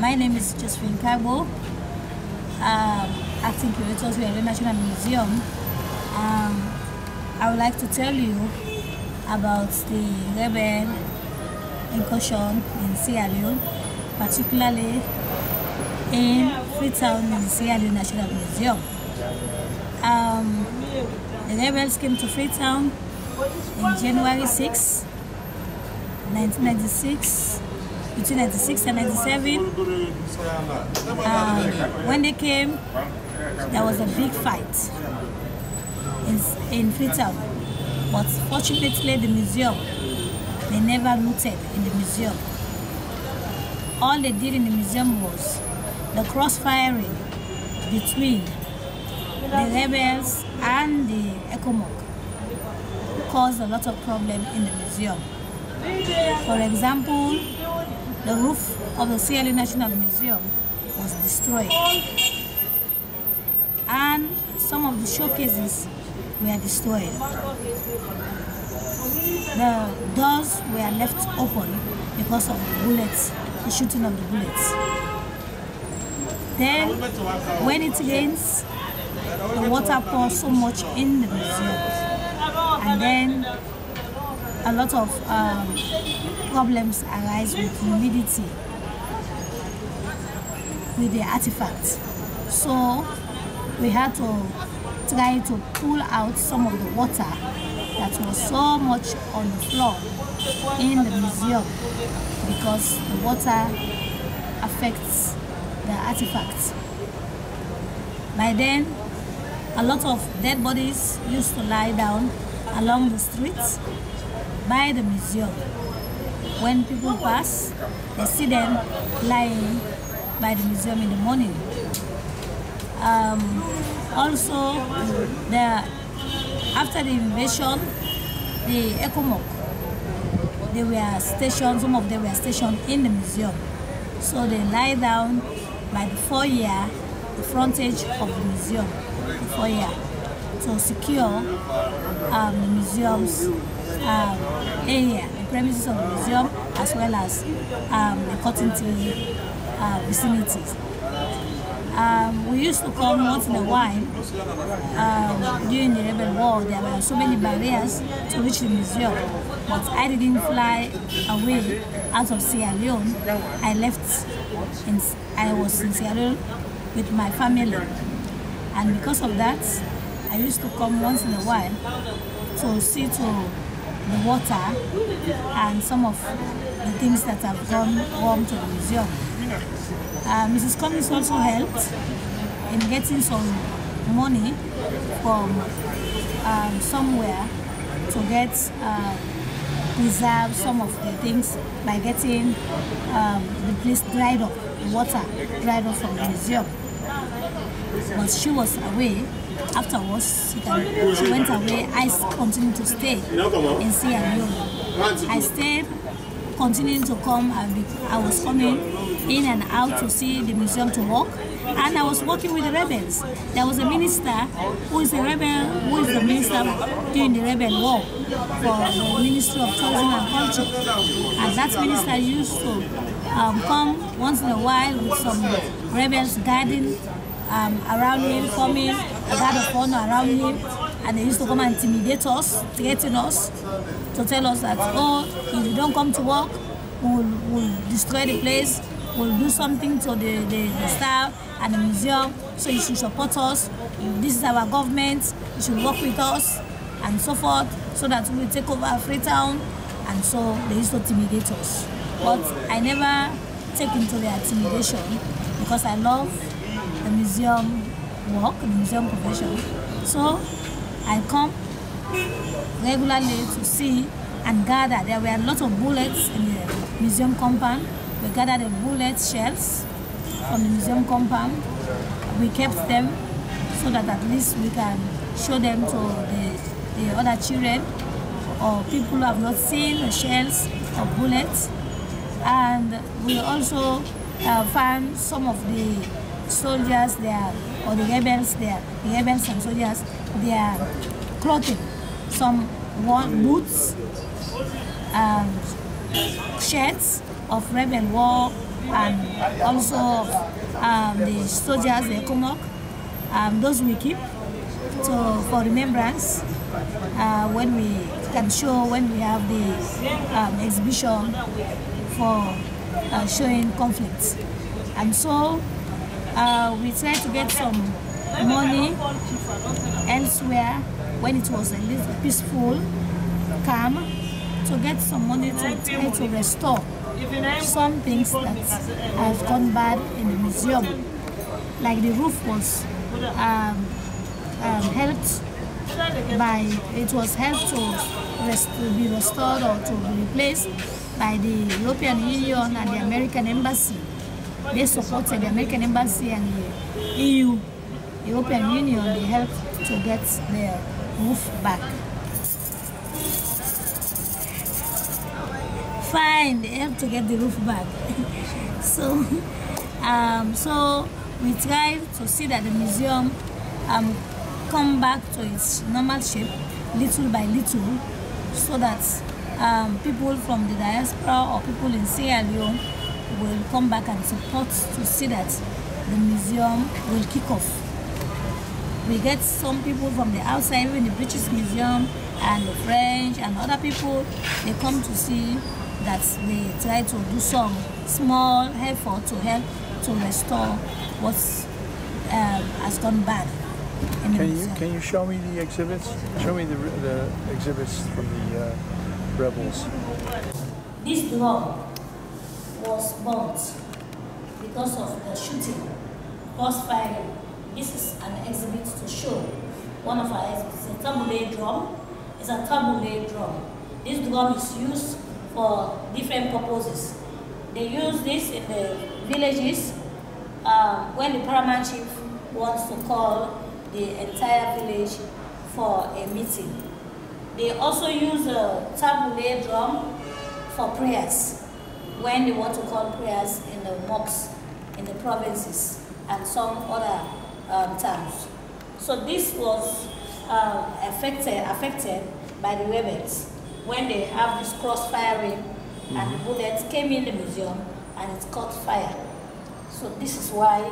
My name is Josephine Kagbo, acting curator to the National Museum. I would like to tell you about the rebel incursion in Sierra Leone, particularly in Freetown in Sierra Leone National Museum. The rebels came to Freetown in January 6, 1996, between 96 and 97. When they came, there was a big fight in Freetown. But fortunately, the museum, they never looted in the museum. All they did in the museum was the crossfiring between the rebels and the ECOMOG caused a lot of problem in the museum. For example, the roof of the Sierra Leone National Museum was destroyed, and some of the showcases were destroyed. The doors were left open because of the bullets, the shooting of the bullets. Then, when it rains, the water pours so much in the museum, and then a lot of problems arise with humidity with the artifacts. So we had to try to pull out some of the water that was so much on the floor in the museum, because the water affects the artifacts. By then, a lot of dead bodies used to lie down along the streets by the museum. When people pass, they see them lying by the museum in the morning. Also, after the invasion, the ECOMOG, they were stationed, some of them were stationed in the museum. So they lie down by the foyer, the frontage of the museum, the foyer, to secure the museum's area, the premises of the museum, as well as the cotton tree vicinities. We used to come once in a while. During the rebel war, there were so many barriers to reach the museum, but I didn't fly away out of Sierra Leone. I was in Sierra Leone with my family, and because of that, I used to come once in a while to see to the water and some of the things that have gone wrong to the museum. Mrs. Cummings also helped in getting some money from somewhere to get preserve some of the things by getting the place dried up, the water dried up from the museum. But she was away. Afterwards, she went away. I continued to stay in Sierra Leone. I stayed, continuing to come. I was coming in and out to see the museum to work, and I was working with the rebels. There was a minister who is a rebel, who is the minister during the rebel war for the Ministry of Tourism and Culture, and that minister used to come once in a while with some rebels guarding around him, forming a guard of honor around him, and they used to come and intimidate us, threaten us, to tell us that, oh, if you don't come to work, we'll destroy the place, we'll do something to the staff and the museum, so you should support us, this is our government, you should work with us, and so forth, so that we will take over Freetown. And so they used to intimidate us. But I never take into their intimidation, because I love the museum work, the museum profession. So I come regularly to see and gather. There were a lot of bullets in the museum compound. We gathered the bullet shells from the museum compound. We kept them so that at least we can show them to the other children or people who have not seen the shells or bullets. And we also found some of the soldiers there, or the rebels there, the rebels and soldiers, their clothing, some boots and shirts of rebel war and also the soldiers, the Komok. Those we keep for remembrance when we can show when we have the exhibition for showing conflicts. And so we try to get some money elsewhere when it was a little peaceful, calm, to get some money to try to restore some things that have gone bad in the museum. Like the roof was helped by, it was helped to be restored or to be replaced by the European Union and the American Embassy. They supported the American Embassy and the EU, European Union. They helped to get the roof back. Fine, they helped to get the roof back. So we try to see that the museum come back to its normal shape little by little, so that people from the diaspora or people in Sierra Leone will come back and support to see that the museum will kick off. We get some people from the outside, even the British Museum and the French and other people, they come to see that they try to do some small effort to help to restore what has gone bad in the museum. Can you show me the exhibits? Show me the exhibits from the rebels. This drum was burnt because of the shooting, crossfire. This is an exhibit to show one of our exhibits. It's a tabule drum. It's a tabule drum. This drum is used for different purposes. They use this in the villages when the paramount chief wants to call the entire village for a meeting. They also use a tabule drum for prayers when they want to call prayers in the mosques in the provinces and some other towns. So this was affected by the rebels when they have this cross-firing and the bullets came in the museum and it caught fire. So this is why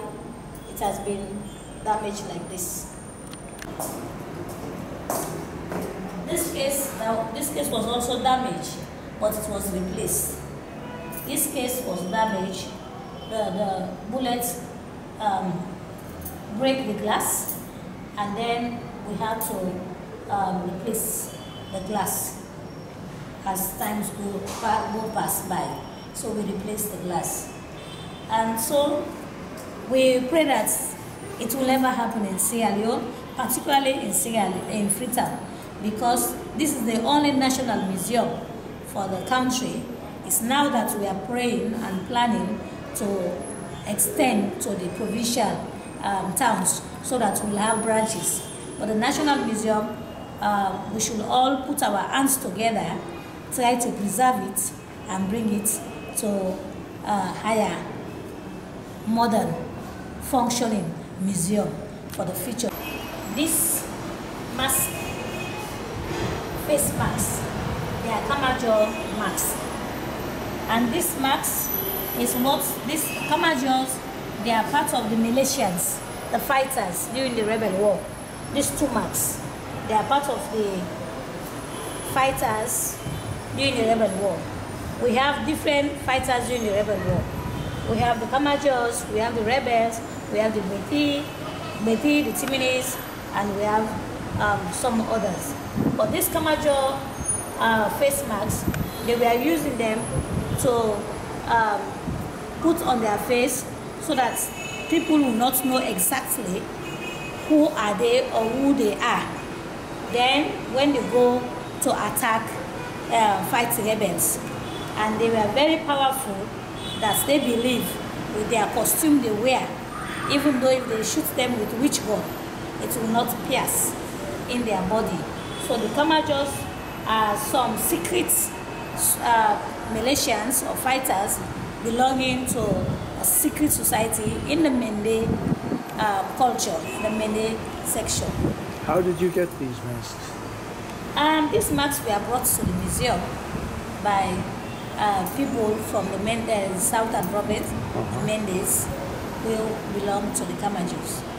it has been damaged like this. This case was also damaged, but it was replaced. This case was damaged. The bullets break the glass, and then we had to replace the glass as times go pass by. So we replaced the glass. And so we pray that it will never happen in Sierra Leone, particularly in Freetown, because this is the only national museum for the country. It's now that we are praying and planning to extend to the provincial towns so that we'll have branches. But the National Museum, we should all put our hands together, try to preserve it and bring it to a higher, modern, functioning museum for the future. This mask, face masks, they are Kamajo masks. And this mask is what these Kamajos, they are part of the militias, the fighters during the rebel war. These two masks, they are part of the fighters during the rebel war. We have different fighters during the rebel war. We have the Kamajos, we have the rebels, we have the Beti, the Timinis, and we have some others. But these Kamajo face masks, they were using them to put on their face so that people will not know exactly who are they or who they are. Then when they go to attack, fight rebels, and they were very powerful, that they believe with their costume they wear, even though if they shoot them with witch gun, it will not pierce in their body. So the Kamajos are some secret militias or fighters belonging to a secret society in the Mende culture, the Mende section. How did you get these masks? These masks were brought to the museum by people from the southern province, Mendes, who belong to the Kamajus.